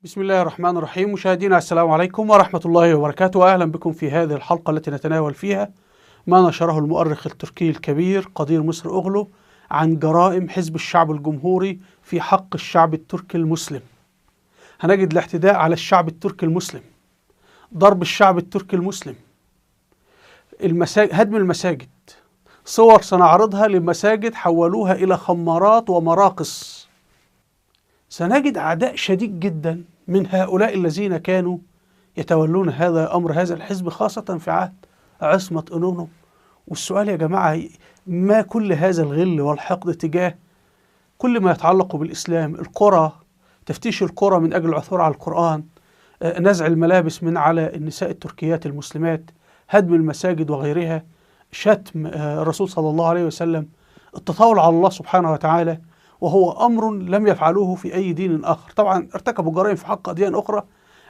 بسم الله الرحمن الرحيم. مشاهدينا السلام عليكم ورحمة الله وبركاته، أهلا بكم في هذه الحلقة التي نتناول فيها ما نشره المؤرخ التركي الكبير قدير مصر أوغلو عن جرائم حزب الشعب الجمهوري في حق الشعب التركي المسلم. هنجد الاعتداء على الشعب التركي المسلم، ضرب الشعب التركي المسلم، هدم المساجد، صور سنعرضها لمساجد حولوها إلى خمارات ومراقص. سنجد أعداء شديد جدا من هؤلاء الذين كانوا يتولون هذا الحزب خاصة في عهد عصمة أنونو. والسؤال يا جماعة، ما كل هذا الغل والحقد تجاه كل ما يتعلق بالإسلام؟ القرى، تفتيش القرى من أجل العثور على القرآن، نزع الملابس من على النساء التركيات المسلمات، هدم المساجد وغيرها، شتم الرسول صلى الله عليه وسلم، التطاول على الله سبحانه وتعالى، وهو أمر لم يفعلوه في أي دين آخر. طبعا ارتكبوا جرائم في حق أديان أخرى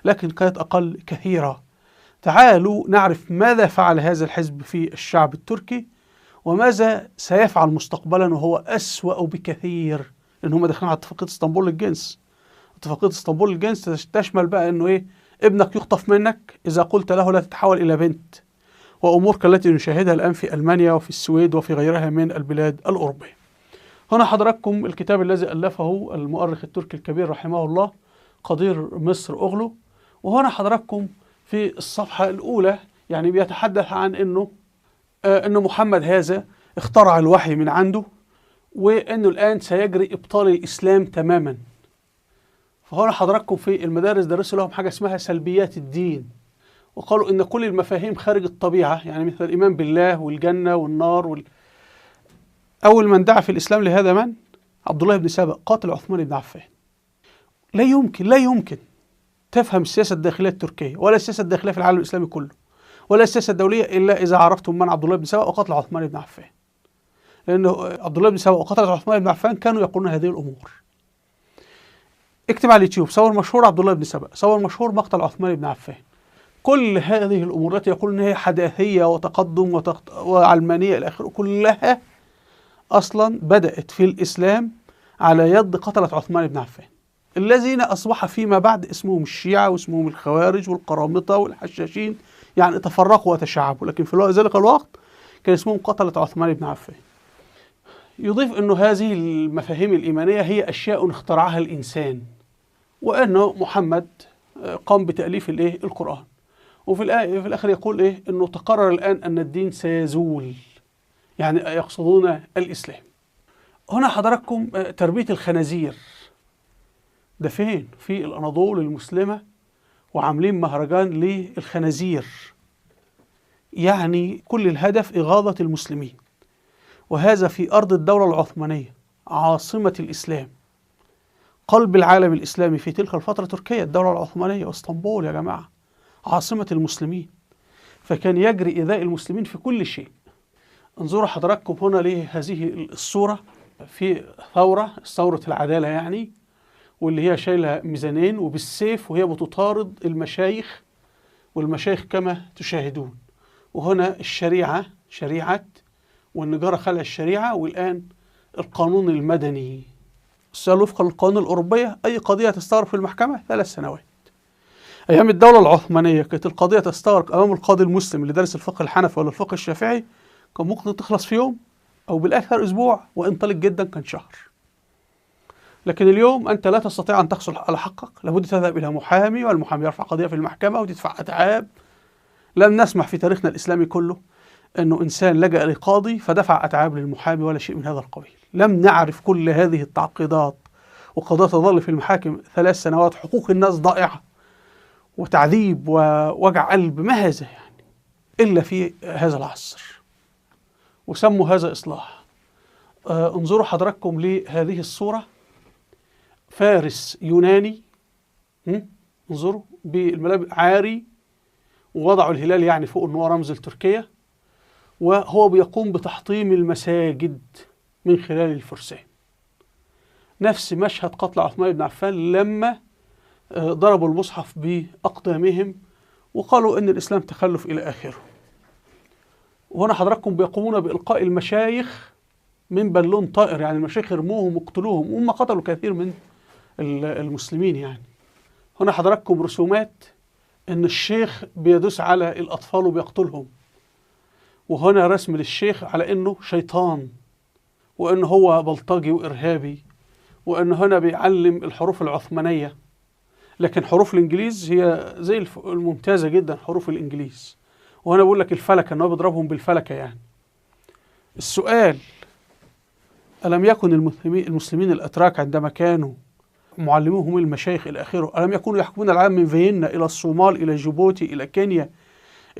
لكن كانت أقل كثيرة. تعالوا نعرف ماذا فعل هذا الحزب في الشعب التركي وماذا سيفعل مستقبلا، وهو أسوأ بكثير، لأن هم داخلين على اتفاقية اسطنبول للجنس. اتفاقية اسطنبول للجنس تشمل بقى أنه ابنك يخطف منك إذا قلت له لا تتحول إلى بنت، وأمور كالتي نشاهدها الآن في ألمانيا وفي السويد وفي غيرها من البلاد الأوروبية. هنا حضراتكم الكتاب الذي ألفه المؤرخ التركي الكبير رحمه الله قدير مصر أوغلو. وهنا حضراتكم في الصفحة الأولى يعني بيتحدث عن أنه محمد هذا اخترع الوحي من عنده، وأنه الآن سيجري إبطال الإسلام تماما. فهنا حضراتكم في المدارس درسوا لهم حاجة اسمها سلبيات الدين، وقالوا إن كل المفاهيم خارج الطبيعة، يعني مثل الإيمان بالله والجنة والنار أول من دعا في الإسلام لهذا من؟ عبد الله بن سبأ قاتل عثمان بن عفان. لا يمكن تفهم السياسة الداخلية التركية ولا السياسة الداخلية في العالم الإسلامي كله ولا السياسة الدولية إلا إذا عرفتم من عبد الله بن سبأ وقتل عثمان بن عفان. لأنه عبد الله بن سبأ وقتل عثمان بن عفان كانوا يقولون هذه الأمور. اكتب على اليوتيوب صور مشهور عبد الله بن سبأ، صور مشهور مقتل عثمان بن عفان. كل هذه الأمور التي يقولون هي حداثية وتقدم وعلمانية إلى آخره كلها أصلا بدأت في الإسلام على يد قتلة عثمان بن عفان، الذين أصبح فيما بعد اسمهم الشيعة واسمهم الخوارج والقرامطة والحشاشين، يعني تفرقوا وتشعبوا، لكن في ذلك الوقت كان اسمهم قتلة عثمان بن عفان. يضيف أنه هذه المفاهيم الإيمانية هي أشياء اخترعها الإنسان، وأنه محمد قام بتأليف القرآن. وفي الآخر يقول أنه تقرر الآن أن الدين سيزول، يعني يقصدون الإسلام. هنا حضراتكم تربية الخنازير، ده فين؟ في الأناضول المسلمة، وعاملين مهرجان للخنازير، يعني كل الهدف إغاظة المسلمين، وهذا في أرض الدولة العثمانية، عاصمة الإسلام، قلب العالم الإسلامي في تلك الفترة تركيا، الدولة العثمانية، واسطنبول يا جماعة عاصمة المسلمين، فكان يجري إيذاء المسلمين في كل شيء. انظروا حضراتكم هنا لهذه الصورة في ثورة العدالة، يعني واللي هي شايلة ميزانين وبالسيف وهي بتطارد المشايخ، والمشايخ كما تشاهدون. وهنا شريعة والنجارة خلع الشريعة، والآن القانون المدني. السؤال وفقا للقانون الأوروبية أي قضية تستغرق في المحكمة 3 سنوات. أيام الدولة العثمانية كانت القضية تستغرق أمام القاضي المسلم اللي درس الفقه الحنفي ولا الفقه الشافعي كان ممكن تخلص في يوم أو بالأكثر أسبوع، وإن طال جدا كان شهر. لكن اليوم أنت لا تستطيع أن تحصل على حقك، لابد تذهب إلى محامي، والمحامي يرفع قضية في المحكمة وتدفع أتعاب. لم نسمح في تاريخنا الإسلامي كله أنه إنسان لجأ لقاضي فدفع أتعاب للمحامي ولا شيء من هذا القبيل. لم نعرف كل هذه التعقيدات، وقضايا تظل في المحاكم 3 سنوات، حقوق الناس ضائعة وتعذيب ووجع قلب، ما هذا يعني إلا في هذا العصر، وسموا هذا إصلاح. انظروا حضراتكم لهذه الصورة، فارس يوناني، انظروا بالملابس عاري، ووضعوا الهلال يعني فوق إنه رمز لتركيا، وهو بيقوم بتحطيم المساجد من خلال الفرسان. نفس مشهد قتل عثمان بن عفان لما ضربوا المصحف بأقدامهم وقالوا إن الإسلام تخلف إلى آخره. وهنا حضراتكم بيقومون بإلقاء المشايخ من بالون طائر، يعني المشايخ يرموهم ويقتلوهم، وهم قتلوا كثير من المسلمين يعني. هنا حضراتكم رسومات إن الشيخ بيدوس على الأطفال وبيقتلهم، وهنا رسم للشيخ على إنه شيطان، وإنه هو بلطجي وإرهابي، وإنه هنا بيعلم الحروف العثمانية. لكن حروف الإنجليز هي زي الممتازة جدا حروف الإنجليز. وهنا بقول لك الفلكة، إنه بيضربهم بالفلكة يعني. السؤال: ألم يكن المسلمين الأتراك عندما كانوا معلموهم المشايخ إلى آخره، ألم يكونوا يحكمون العالم من فيينا إلى الصومال إلى جيبوتي إلى كينيا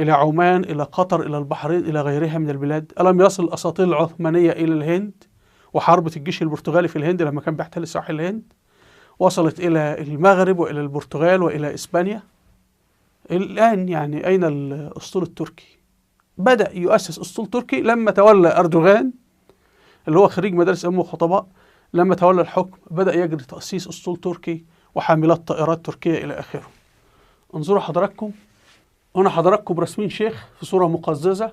إلى عمان إلى قطر إلى البحرين إلى غيرها من البلاد؟ ألم يصل الأساطيل العثمانية إلى الهند وحربة الجيش البرتغالي في الهند لما كان بيحتل ساحل الهند؟ وصلت إلى المغرب وإلى البرتغال وإلى إسبانيا. الآن يعني أين الأسطول التركي؟ بدأ يؤسس أسطول تركي لما تولى أردوغان اللي هو خريج مدارس أم وخطباء. لما تولى الحكم بدأ يجري تأسيس أسطول تركي وحاملات طائرات تركية إلى آخره. انظروا حضراتكم، هنا حضراتكم رسمين شيخ في صورة مقززة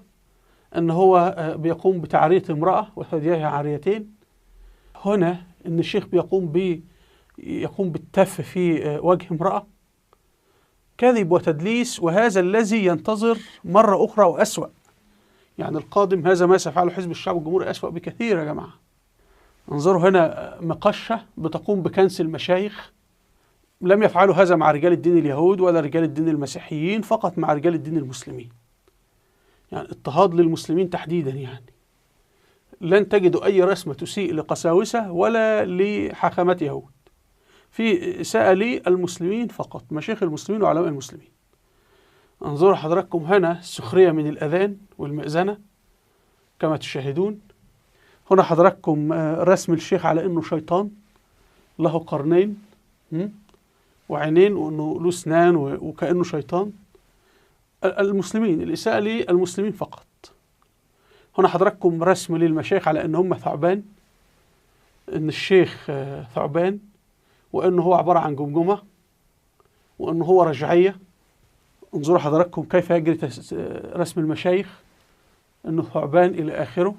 أن هو بيقوم بتعرية امرأة وثدييها عاريتين. هنا أن الشيخ يقوم بالتف في وجه امرأة. كذب وتدليس، وهذا الذي ينتظر مرة أخرى وأسوأ. يعني القادم هذا ما سيفعله حزب الشعب الجمهوري أسوأ بكثير يا جماعة. انظروا هنا مقشة بتقوم بكنس المشايخ. لم يفعلوا هذا مع رجال الدين اليهود ولا رجال الدين المسيحيين، فقط مع رجال الدين المسلمين. يعني اضطهاد للمسلمين تحديدا. يعني لن تجدوا أي رسمة تسيء لقساوسة ولا لحاخامات يهود، في إساءة للمسلمين فقط، مشايخ المسلمين وعلماء المسلمين. انظروا حضراتكم هنا السخرية من الأذان والمئذنة كما تشاهدون. هنا حضراتكم رسم الشيخ على أنه شيطان له قرنين وعينين وأنه له أسنان وكأنه شيطان. المسلمين، الإساءة للمسلمين فقط. هنا حضراتكم رسم للمشايخ على أن هم ثعبان، أن الشيخ ثعبان، وأنه هو عبارة عن جمجمة، وأنه هو رجعية. انظروا حضراتكم كيف يجري رسم المشايخ، أنه ثعبان إلى آخره.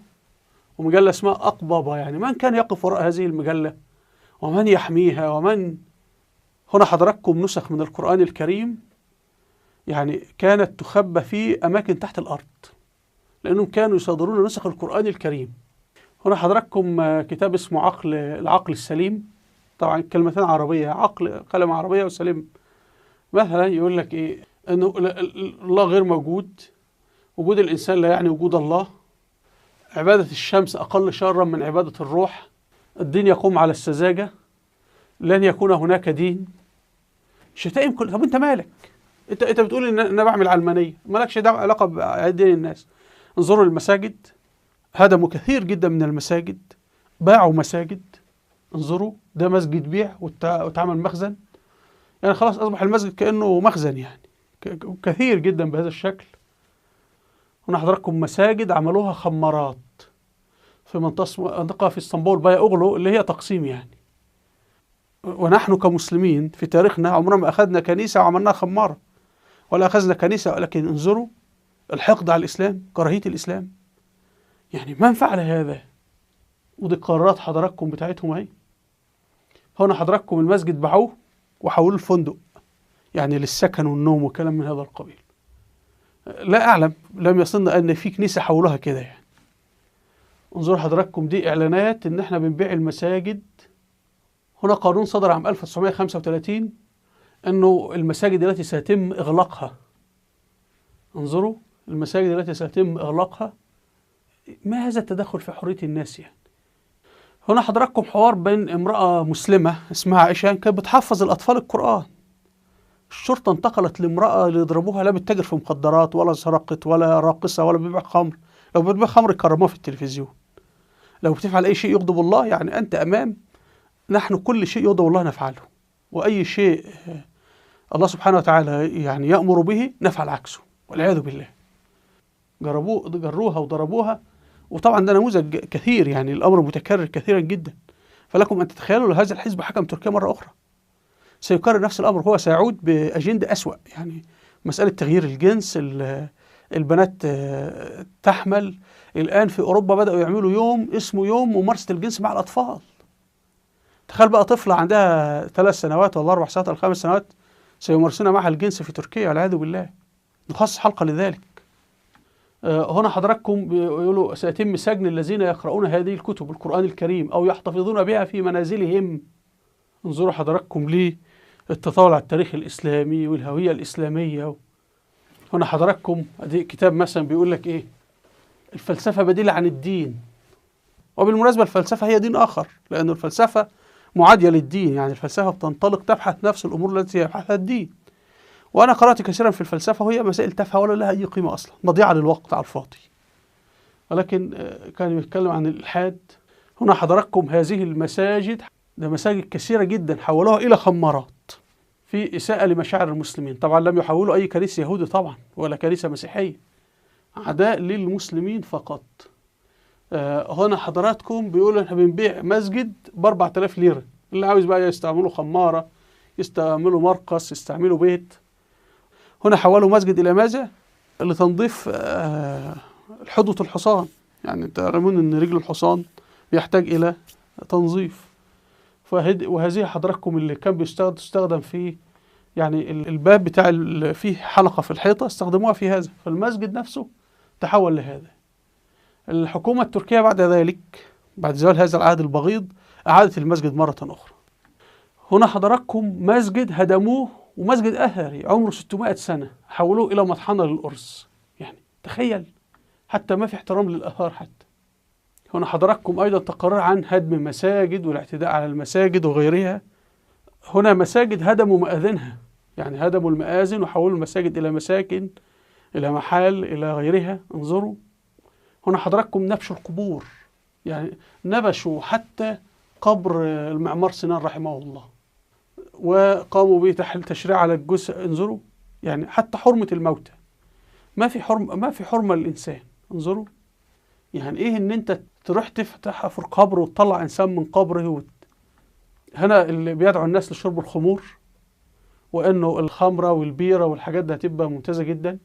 ومجلة اسمها أقبابة، يعني من كان يقف وراء هذه المجلة ومن يحميها ومن. هنا حضراتكم نسخ من القرآن الكريم يعني كانت تخبى في أماكن تحت الأرض، لأنهم كانوا يصادرون نسخ القرآن الكريم. هنا حضراتكم كتاب اسمه العقل السليم. طبعا كلمتين عربية، عقل كلمة عربية وسليم. مثلا يقول لك إيه؟ أنه الله غير موجود، وجود الإنسان لا يعني وجود الله، عبادة الشمس أقل شرا من عبادة الروح، الدين يقوم على السذاجة، لن يكون هناك دين، شتائم كل. طب أنت مالك؟ أنت بتقول إن أنا بعمل علمانية، مالكش دعوة علاقة بدين الناس. انظروا المساجد، هدموا كثير جدا من المساجد، باعوا مساجد. انظروا ده مسجد بيع واتعمل مخزن، يعني خلاص أصبح المسجد كأنه مخزن، يعني كثير جدا بهذا الشكل. هنا حضراتكم مساجد عملوها خمارات في منطقة في اسطنبول بايا أوغلو اللي هي تقسيم يعني. ونحن كمسلمين في تاريخنا عمرنا ما أخذنا كنيسة وعملناها خمارة، ولا أخذنا كنيسة، ولكن انظروا الحقد على الإسلام، كراهية الإسلام. يعني من فعل هذا؟ ودي قرارات حضراتكم بتاعتهم اهي. هنا حضراتكم المسجد باعوه وحولوه الفندق، يعني للسكن والنوم وكلام من هذا القبيل. لا أعلم، لم يصلنا أن في كنيسة حولوها كده يعني. انظروا حضراتكم دي إعلانات إن إحنا بنبيع المساجد. هنا قانون صدر عام 1935 أنه المساجد التي سيتم إغلاقها. انظروا المساجد التي سيتم إغلاقها. ما هذا التدخل في حرية الناس يعني؟ هنا حضراتكم حوار بين امرأة مسلمة اسمها عائشة كانت بتحفظ الأطفال القرآن. الشرطة انتقلت لامرأة ليضربوها، لا بتتاجر في مخدرات ولا سرقت ولا راقصة ولا بتبيع خمر. لو بتبيع خمر يكرموها في التلفزيون. لو بتفعل أي شيء يغضب الله، يعني أنت أمام نحن كل شيء يغضب الله نفعله، وأي شيء الله سبحانه وتعالى يعني يأمر به نفعل عكسه والعياذ بالله. جروها وضربوها. وطبعا ده نموذج كثير، يعني الأمر متكرر كثيرا جدا. فلكم أن تتخيلوا هذا الحزب حكم تركيا مرة أخرى سيكرر نفس الأمر، هو سيعود بأجندة أسوأ. يعني مسألة تغيير الجنس، البنات تحمل. الآن في أوروبا بدأوا يعملوا يوم اسمه يوم ممارسة الجنس مع الأطفال. تخيل بقى طفلة عندها 3 سنوات ولا 4 سنوات ولا 5 سنوات سيمارسون معها الجنس في تركيا والعياذ بالله، نخصص حلقة لذلك. هنا حضراتكم بيقولوا سيتم سجن الذين يقرؤون هذه الكتب القرآن الكريم أو يحتفظون بها في منازلهم. انظروا حضراتكم للتطاول على التاريخ الإسلامي والهوية الإسلامية. هنا حضراتكم ادي كتاب مثلا بيقول لك ايه؟ الفلسفة بديلة عن الدين. وبالمناسبة الفلسفة هي دين آخر، لأن الفلسفة معادية للدين، يعني الفلسفة بتنطلق تبحث نفس الأمور التي يبحثها الدين. وأنا قرأت كثيرا في الفلسفة وهي مسائل تافهة ولا لها أي قيمة أصلا، مضيعة للوقت على الفاضي. ولكن كان بيتكلم عن الإلحاد. هنا حضراتكم هذه المساجد، ده مساجد كثيرة جدا حولوها إلى خمارات في إساءة لمشاعر المسلمين. طبعا لم يحولوا أي كنيسة يهودي طبعا ولا كنيسة مسيحية، عداء للمسلمين فقط. هنا حضراتكم بيقولوا احنا بنبيع مسجد ب4000 ليرة، اللي عاوز بقى يستعملوا خمارة، يستعملوا مرقص، يستعملوا بيت. هنا حولوا مسجد إلى ماذا؟ لتنظيف حدوة الحصان. يعني تعلمون أن رجل الحصان بيحتاج إلى تنظيف. وهذه حضراتكم اللي كان بيستخدم في يعني الباب بتاع فيه حلقة في الحيطة، استخدموها في هذا، فالمسجد نفسه تحول لهذا. الحكومة التركية بعد ذلك، بعد زوال هذا العهد البغيض، أعادت المسجد مرة أخرى. هنا حضراتكم مسجد هدموه، ومسجد أثري عمره 600 سنة حولوه إلى مطحنة للأرز. يعني تخيل، حتى ما في احترام للآثار حتى. هنا حضراتكم أيضا تقارير عن هدم مساجد والاعتداء على المساجد وغيرها. هنا مساجد هدموا مآذنها، يعني هدموا المآذن وحولوا المساجد إلى مساكن، إلى محال، إلى غيرها. انظروا هنا حضراتكم نبش القبور، يعني نبشوا حتى قبر المعمار سنان رحمه الله، وقاموا بتشريع على الجثث. انظروا يعني حتى حرمة الموتى، ما في حرمة للإنسان. انظروا يعني ايه ان انت تروح تحفر قبر وتطلع انسان من قبره. هنا اللي بيدعو الناس لشرب الخمور، وانه الخمره والبيره والحاجات دي هتبقى ممتازه جدا،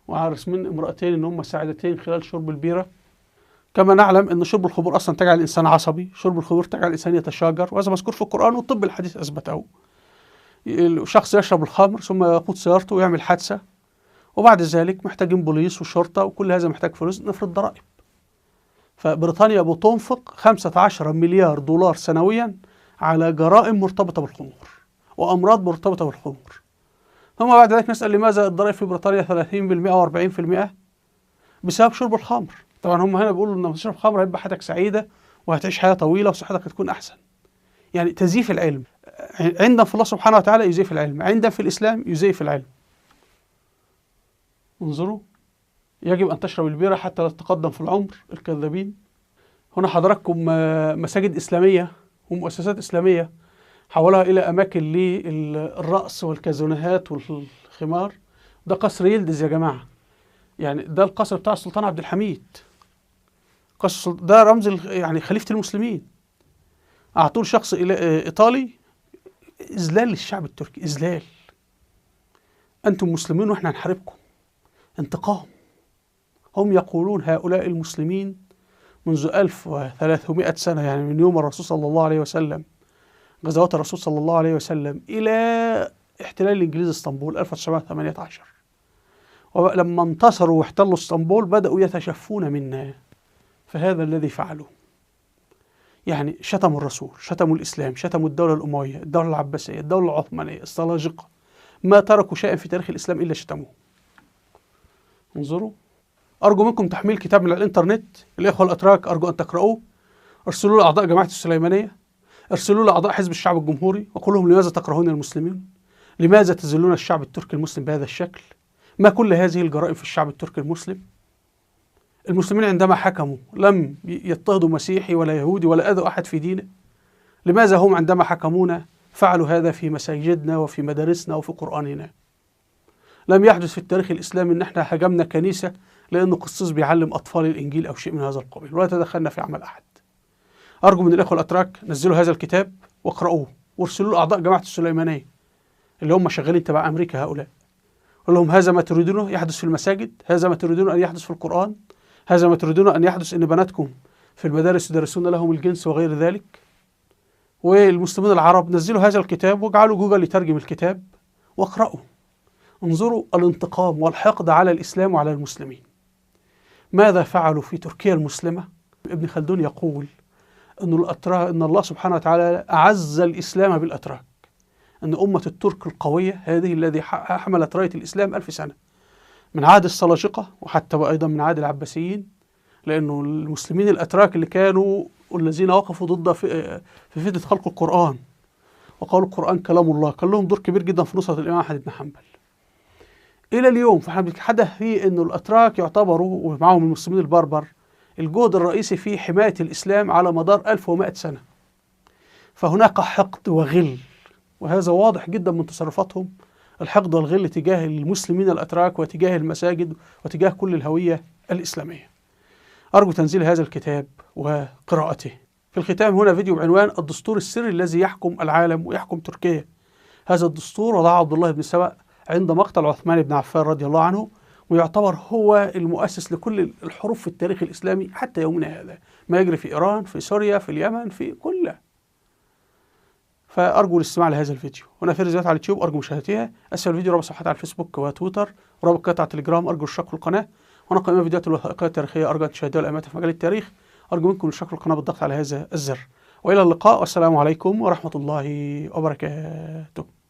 وعارس من امرأتين ان هم سعيدتين خلال شرب البيره. كما نعلم ان شرب الخمور اصلا تجعل الانسان عصبي، شرب الخمور تجعل الانسان يتشاجر، وهذا مذكور في القرآن والطب الحديث اثبته. الشخص يشرب الخمر ثم يقود سيارته ويعمل حادثه، وبعد ذلك محتاجين بوليس وشرطه، وكل هذا محتاج فلوس، نفرض ضرائب. فبريطانيا بتنفق 15 مليار دولار سنويا على جرائم مرتبطة بالخمور وأمراض مرتبطة بالخمور. ثم بعد ذلك نسأل لماذا الضرائب في بريطانيا 30% و40%؟ بسبب شرب الخمر. طبعا هم هنا بيقولوا لما تشرب خمر هيبقى حياتك سعيدة وهتعيش حياة طويلة وصحتك هتكون أحسن. يعني تزييف العلم. عندنا في الله سبحانه وتعالى يزيف العلم، عندنا في الإسلام يزيف العلم. انظروا، يجب أن تشرب البيرة حتى لا تتقدم في العمر، الكذابين. هنا حضراتكم مساجد إسلامية ومؤسسات إسلامية حولها إلى أماكن للرقص والكازينوهات والخمار. ده قصر يلدز يا جماعة، يعني ده القصر بتاع السلطان عبد الحميد، ده رمز يعني خليفة المسلمين. أعطوه شخص إيطالي، إذلال للشعب التركي، إذلال. أنتم مسلمين وإحنا هنحاربكم، انتقام. هم يقولون هؤلاء المسلمين منذ 1300 سنة، يعني من يوم الرسول صلى الله عليه وسلم، غزوات الرسول صلى الله عليه وسلم، إلى احتلال الإنجليز اسطنبول 1918. ولما انتصروا واحتلوا اسطنبول بدأوا يتشفون منا، فهذا الذي فعلوه. يعني شتموا الرسول، شتموا الإسلام، شتموا الدولة الأموية، الدولة العباسية، الدولة العثمانية، السلاجقة، ما تركوا شيئا في تاريخ الإسلام إلا شتموه. انظروا، أرجو منكم تحميل كتاب من الإنترنت، الإخوة الأتراك أرجو أن تقرؤوه. ارسلوا لأعضاء جماعة السليمانية، ارسلوا لأعضاء حزب الشعب الجمهوري، وقل لهم لماذا تكرهون المسلمين؟ لماذا تذلون الشعب التركي المسلم بهذا الشكل؟ ما كل هذه الجرائم في الشعب التركي المسلم؟ المسلمين عندما حكموا لم يضطهدوا مسيحي ولا يهودي ولا أذوا أحد في دينه. لماذا هم عندما حكمونا فعلوا هذا في مساجدنا وفي مدارسنا وفي قرآننا؟ لم يحدث في التاريخ الإسلامي أن احنا هجمنا كنيسة لأنه قسيس بيعلم أطفال الإنجيل أو شيء من هذا القبيل، ولا تدخلنا في عمل أحد. أرجو من الإخوة الأتراك نزلوا هذا الكتاب واقرأوه، وارسلوا لأعضاء جماعة السليمانية اللي هم شغالين تبع أمريكا هؤلاء، قل لهم هذا ما تريدونه يحدث في المساجد، هذا ما تريدون أن يحدث في القرآن، هذا ما تريدون أن يحدث أن بناتكم في المدارس يدرسون لهم الجنس وغير ذلك. والمسلمين العرب نزلوا هذا الكتاب واجعلوا جوجل يترجم الكتاب واقرأوا، انظروا الانتقام والحقد على الإسلام وعلى المسلمين. ماذا فعلوا في تركيا المسلمة؟ ابن خلدون يقول إن الله سبحانه وتعالى أعز الإسلام بالأتراك، أن أمة الترك القوية هذه الذي حملت راية الإسلام 1000 سنة من عهد السلاجقة وحتى أيضا من عهد العباسيين، لأنه المسلمين الأتراك اللي كانوا الذين وقفوا ضد في فتنة خلق القرآن وقالوا القرآن كلام الله، كان لهم دور كبير جدا في نصرة الإمام أحمد بن حنبل. إلى اليوم حدث فيه أن الأتراك يعتبروا ومعهم المسلمين البربر الجهد الرئيسي في حماية الإسلام على مدار 1100 سنة. فهناك حقد وغل، وهذا واضح جدا من تصرفاتهم، الحقد والغل تجاه المسلمين الأتراك وتجاه المساجد وتجاه كل الهوية الإسلامية. أرجو تنزيل هذا الكتاب وقراءته. في الختام هنا فيديو بعنوان الدستور السري الذي يحكم العالم ويحكم تركيا. هذا الدستور وضعه عبد الله بن سبأ عند مقتل عثمان بن عفان رضي الله عنه، ويعتبر هو المؤسس لكل الحروب في التاريخ الإسلامي حتى يومنا هذا، ما يجري في إيران، في سوريا، في اليمن، في كله. فأرجو الاستماع لهذا الفيديو. هنا في فيديوهات على اليوتيوب أرجو مشاهدتها. أسفل الفيديو رابط صفحات على الفيسبوك وتويتر ورابط قناة على التليجرام، أرجو الاشتراك في القناة. هنا قائمة فيديوهات الوثائقية التاريخية أرجو أن تشاهدوها الأمات في مجال التاريخ. أرجو منكم الاشتراك في القناة بالضغط على هذا الزر. وإلى اللقاء والسلام عليكم ورحمة الله وبركاته.